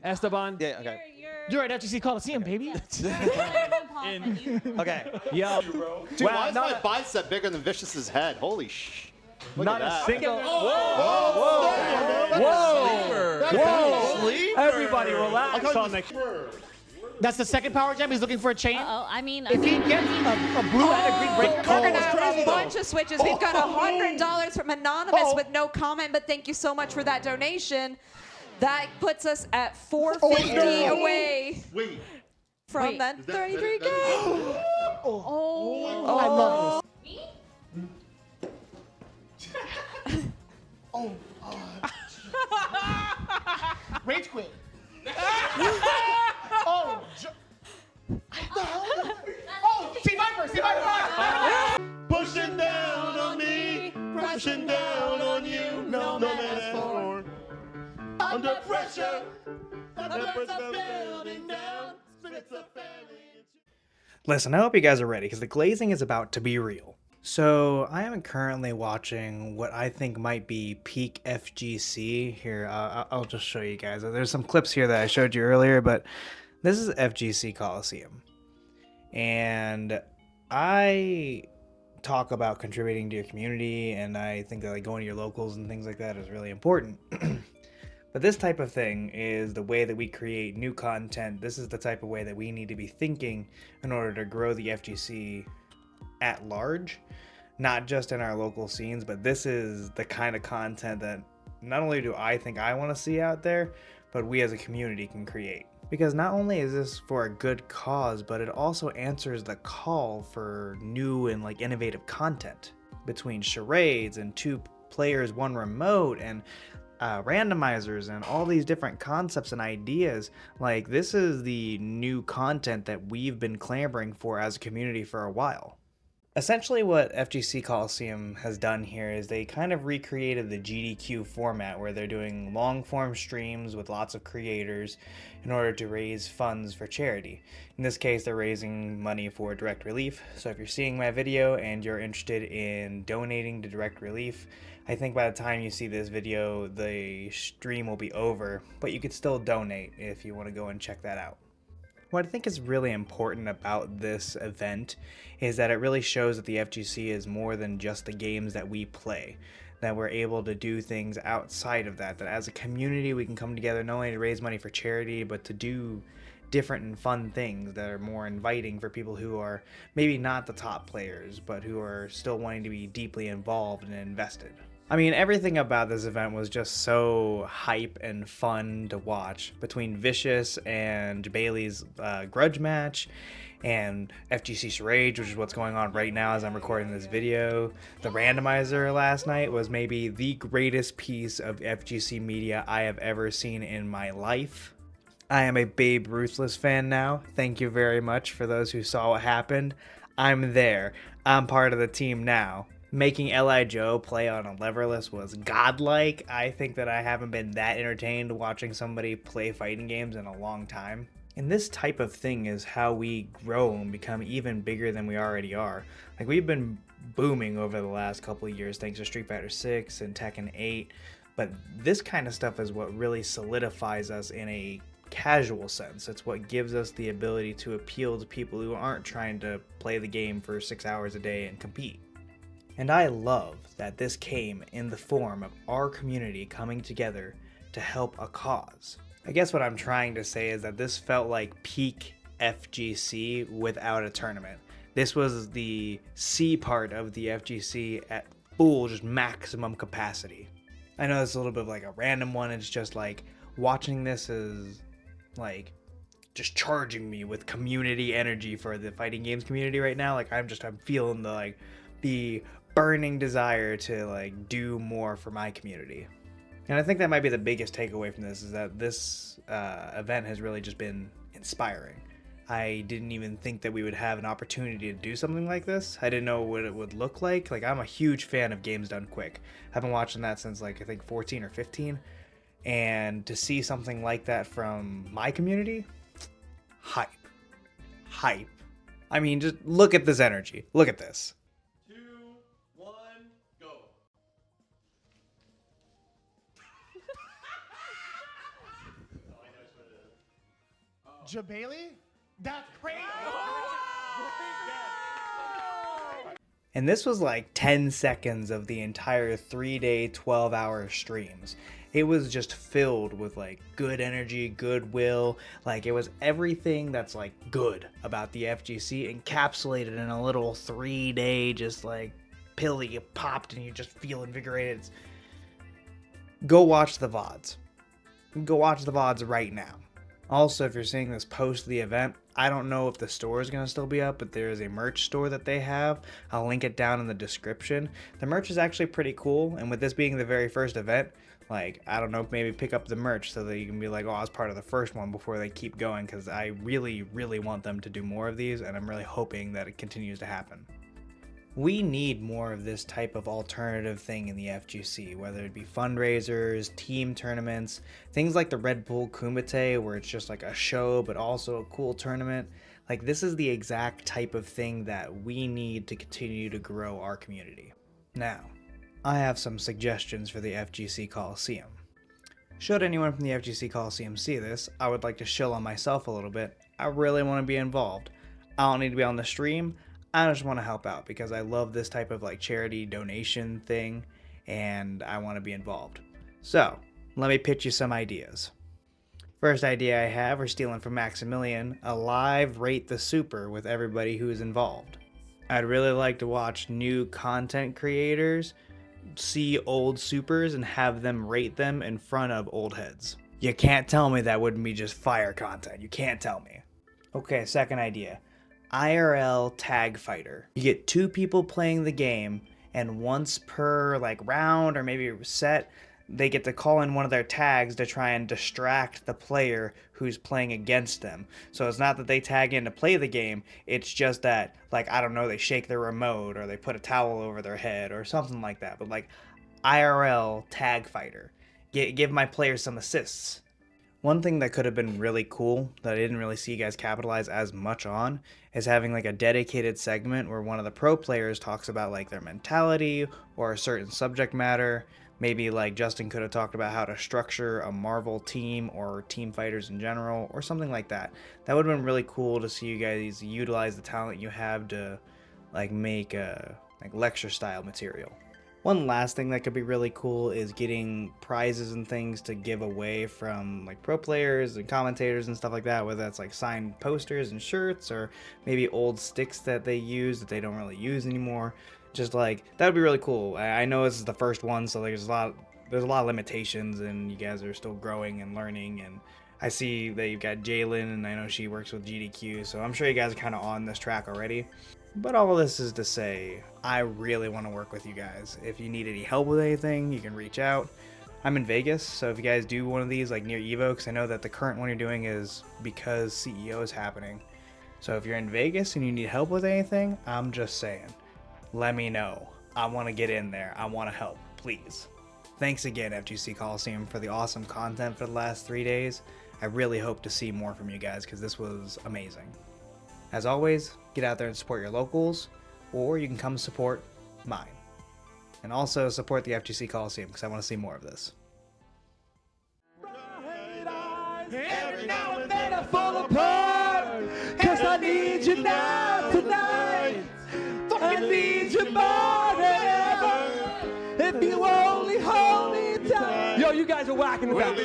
Esteban. Yeah, okay. You're at FGC Colosseum, baby. Okay. Yo. Dude, why is my bicep bigger than Vicious's head? Holy sh! Look Not at a that. single. Whoa! Everybody relax on the. That's the second power gem. He's looking for a chain. I mean, If he gets a blue and a green break, We're gonna have a bunch of switches. We've got $100 from Anonymous with no comment, but thank you so much for that donation. That puts us at 450 away from that 33K. I love this. Rage quit. Oh, what the hell? Oh, see Viper, see Viper. Pushing down on me, pushing down on you. No man has more. Under pressure, numbers are building down. Spirits are failing. Listen, I hope you guys are ready because the glazing is about to be real. So I am currently watching what I think might be peak FGC. Here, I'll just show you guys. There's some clips here that I showed you earlier, but this is FGC Colosseum. And I talk about contributing to your community, and I think that like going to your locals and things like that is really important. But this type of thing is the way that we create new content. This is the type of way that we need to be thinking in order to grow the FGC at large, not just in our local scenes, but this is the kind of content that not only do I think I want to see out there, but we as a community can create. Because not only is this for a good cause, but it also answers the call for new and like innovative content between charades and 2 players, 1 remote, and randomizers and all these different concepts and ideas. Like, this is the new content that we've been clamoring for as a community for a while. Essentially what FGC Colosseum has done here is they kind of recreated the GDQ format where they're doing long form streams with lots of creators in order to raise funds for charity. In this case, they're raising money for Direct Relief. So if you're seeing my video and you're interested in donating to Direct Relief, I think by the time you see this video, the stream will be over, but you could still donate if you want to go and check that out. What I think is really important about this event is that it really shows that the FGC is more than just the games that we play, that we're able to do things outside of that, that as a community we can come together not only to raise money for charity, but to do different and fun things that are more inviting for people who are maybe not the top players, but who are still wanting to be deeply involved and invested. I mean, everything about this event was just so hype and fun to watch. Between Vicious and Bailey's grudge match, and FGC Charade, which is what's going on right now as I'm recording this video. The randomizer last night was maybe the greatest piece of FGC media I have ever seen in my life. I am a Babe Ruthless fan now. Thank you very much for those who saw what happened. I'm there. I'm part of the team now. Making L.I. Joe play on a leverless was godlike. I think that I haven't been that entertained watching somebody play fighting games in a long time. And this type of thing is how we grow and become even bigger than we already are. Like, we've been booming over the last couple of years thanks to Street Fighter 6 and Tekken 8, but this kind of stuff is what really solidifies us in a casual sense. It's what gives us the ability to appeal to people who aren't trying to play the game for 6 hours a day and compete. And I love that this came in the form of our community coming together to help a cause. I guess what I'm trying to say is that this felt like peak FGC without a tournament. This was the C part of the FGC at full, just maximum capacity. I know it's a little bit of like a random one. It's just like watching this is like just charging me with community energy for the fighting games community right now. Like, I'm feeling the burning desire to like do more for my community. And I think that might be the biggest takeaway from this, is that this event has really just been inspiring. I didn't even think that we would have an opportunity to do something like this. I didn't know what it would look like. Like, I'm a huge fan of games done quick. I've been watching that since like I think 14 or 15. And to see something like that from my community, hype. I mean, just look at this energy. Look at this. Jabali? That's crazy. And this was like 10 seconds of the entire 3-day, 12-hour streams. It was just filled with like good energy, goodwill. Like it was everything that's like good about the FGC encapsulated in a little 3-day just like pill that you popped and you just feel invigorated. Go watch the VODs. Go watch the VODs right now. Also, if you're seeing this post the event, I don't know if the store is going to still be up, but there is a merch store that they have. I'll link it down in the description. The merch is actually pretty cool, and with this being the very first event, like, I don't know, maybe pick up the merch so that you can be like, oh, I was part of the first one before they keep going, because I really, really want them to do more of these, and I'm really hoping that it continues to happen. We need more of this type of alternative thing in the FGC, whether it be fundraisers, team tournaments, things like the Red Bull Kumite, where it's just like a show but also a cool tournament. Like, this is the exact type of thing that we need to continue to grow our community. Now, I have some suggestions for the FGC Colosseum. Should anyone from the FGC Colosseum see this, I would like to shill on myself a little bit. I really want to be involved. I don't need to be on the stream. I just want to help out because I love this type of like charity donation thing and I want to be involved. So, let me pitch you some ideas. First idea I have, we're stealing from Maximilian, a live Rate the Super with everybody who's involved. I'd really like to watch new content creators see old supers and have them rate them in front of old heads. You can't tell me that wouldn't be just fire content. You can't tell me. Okay, second idea. IRL tag fighter. You get 2 people playing the game, and once per like round or maybe set, they get to call in one of their tags to try and distract the player who's playing against them. So it's not that they tag in to play the game, it's just that, like, I don't know, they shake their remote or they put a towel over their head or something like that. But like IRL tag fighter. Give my players some assists. One thing that could have been really cool that I didn't really see you guys capitalize as much on is having like a dedicated segment where one of the pro players talks about like their mentality or a certain subject matter. Maybe like Justin could have talked about how to structure a Marvel team or team fighters in general or something like that. That would have been really cool to see you guys utilize the talent you have to like make like lecture style material. One last thing that could be really cool is getting prizes and things to give away from like pro players and commentators and stuff like that, whether that's like signed posters and shirts or maybe old sticks that they use that they don't really use anymore. Just like, that would be really cool. I know this is the first one, so there's a lot of limitations and you guys are still growing and learning, and I see that you've got Jalen and I know she works with GDQ, so I'm sure you guys are kind of on this track already. But all of this is to say, I really want to work with you guys. If you need any help with anything, you can reach out. I'm in Vegas, so if you guys do one of these like near Evo, because I know that the current one you're doing is because CEO is happening. So if you're in Vegas and you need help with anything, I'm just saying, let me know. I want to get in there. I want to help, please. Thanks again, FGC Colosseum, for the awesome content for the last 3 days. I really hope to see more from you guys because this was amazing. As always, get out there and support your locals, or you can come support mine. And also support the FGC Colosseum because I want to see more of this. Every now and then I fall apart, cause I need you now tonight. I need you more than ever. If you only hold me tight. Yo, you guys are whacking the back.